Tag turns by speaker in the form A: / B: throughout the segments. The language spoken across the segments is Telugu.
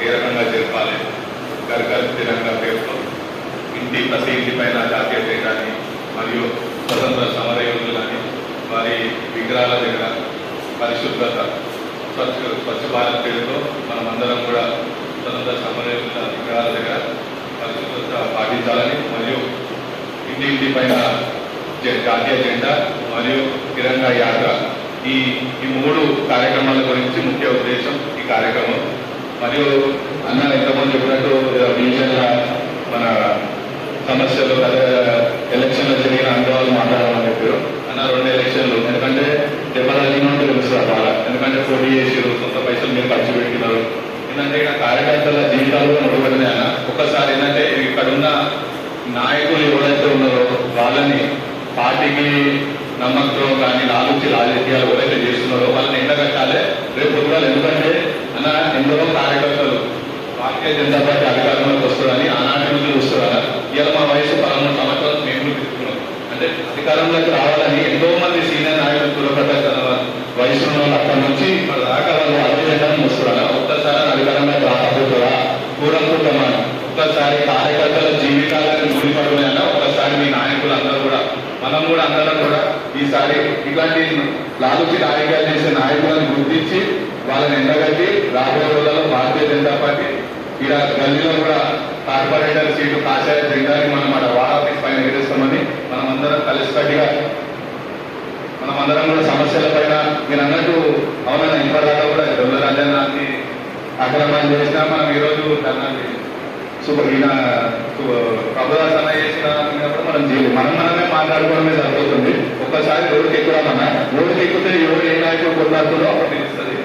A: ఏ రకంగా జరపాలి, ఘర్ ఘర్ తిరంగా పేరుతో ప్రతి ఇంటి పైన జాతీయ జెండాని మరియు స్వతంత్ర సమరయోధులని వారి విగ్రహాల దగ్గర పరిశుభ్రత స్వచ్ఛ భారత్ పేరుతో మనమందరం కూడా స్వతంత్ర సమరయోధుల విగ్రహాల దగ్గర పరిశుభ్రత పాటించాలని మరియు ఇంటి పైన జాతీయ జెండా మరియు తిరంగా యాత్ర ఈ మూడు కార్యక్రమాల గురించి ముఖ్య ఉద్దేశం ఈ కార్యక్రమం. మరియు అన్న ఇంతకుముందు చెప్పినట్టు డివిజన్ల మన సమస్యలు అదే ఎలక్షన్లో జరిగిన అనుభవాలు మాట్లాడాలని చెప్పారు అన్న. 2 ఎలక్షన్లు ఎందుకంటే దెబ్బతగిన నుండి తెలుస్తారు బాగా, ఎందుకంటే పోటీ చేసారు, సొంత పైసలు మీరు ఖర్చు పెట్టినారు. ఏంటంటే ఇక్కడ కార్యకర్తల జీవితాలు ముడిపడినాయి అన్న. ఒక్కసారి ఏంటంటే ఇక్కడున్న నాయకులు ఎవరైతే ఉన్నారో వాళ్ళని పార్టీకి నమ్మకంతో కానీ రాజకీయాలు ఎవరైతే చేస్తున్నారో వాళ్ళని ఎండగట్టాలి రేపు పొద్దుగాలు. ఎందుకంటే అన్న ఎందరో కార్యకర్తలు భారతీయ జనతా పార్టీ అధికారంలోకి వస్తుందని ఆనాటి నుంచి చూస్తున్నారు. ఇలా మా వయసు 13 సంవత్సరాలు మేము తీసుకున్నాం. అంటే అధికారంలోకి రావాలని ఎంతో మంది సీనియర్ నాయకులు తులకట్ట వయసు ఉన్న వాళ్ళు అక్కడి నుంచి ఇప్పుడు దాకా వాళ్ళు అదే జెండాను వస్తున్నారు. ఒక్కసారి అధికారంలోకి రాకపోతుందా కూడనుకుంటామని ఒక్కసారి కార్యకర్తల జీవితాలను ముడిపడున్నాయన్న. ఒక్కసారి మీ నాయకులు అందరూ కూడా మనం కూడా అందరం కూడా ఈసారి ఇలాంటి లాలుచి రాజకీయాలు చేసే నాయకులను గుర్తించి వాళ్ళని ఎండగట్టి రాబోయే రోజుల్లో భారతీయ జనతా పార్టీ ఇక్కడ గల్లీలో కూడా కార్పొరేటర్ సీటు కాషాయ జెండాని మనం అక్కడ వార్డ్ ఆఫీస్ పైన ఎగరేస్తామని మనమందరం కలిసికట్టుగా మనమందరం కూడా సమస్యల పైన మీరు అన్నట్టు అవునన్నా ఇప్పటిదాకా కూడా దొల్ల రాజ్యాంగాన్ని అక్రమాలు చేసినా మనం ఈరోజు ఈయన ప్రభుదాస్ అన్న చేసినప్పుడు మనం చేయలేదు. మనమే మాట్లాడుకోవడమే సరిపోతుంది. ఒక్కసారి రోడ్డుకి ఎక్కుదామన్నా, రోడ్డుకి ఎక్కితే ఎవరు ఏ నాయకుడు కొట్లాడుతుందో అప్పుడు తెలుస్తుంది.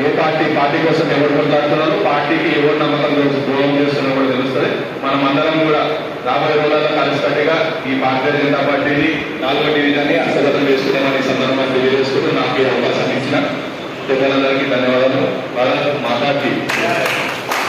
A: ఏ పార్టీ కోసం ఎవరు కొట్లాడుతున్నారో, పార్టీకి ఎవరు నమ్మకం ద్రోహం చేస్తున్నారో కూడా తెలుస్తుంది. మనం అందరం కూడా రాబోయే రోజుల్లో కలిసికట్టుగా ఈ భారతీయ జనతా పార్టీని 4వ డివిజన్ని హస్తగతం చేసుకున్నామని సందర్భంగా తెలియజేసుకుంటూ నాకు ఈ అవకాశాన్ని ఇచ్చిన పెద్దలందరికీ ధన్యవాదాలు. భారత్ మాతాకి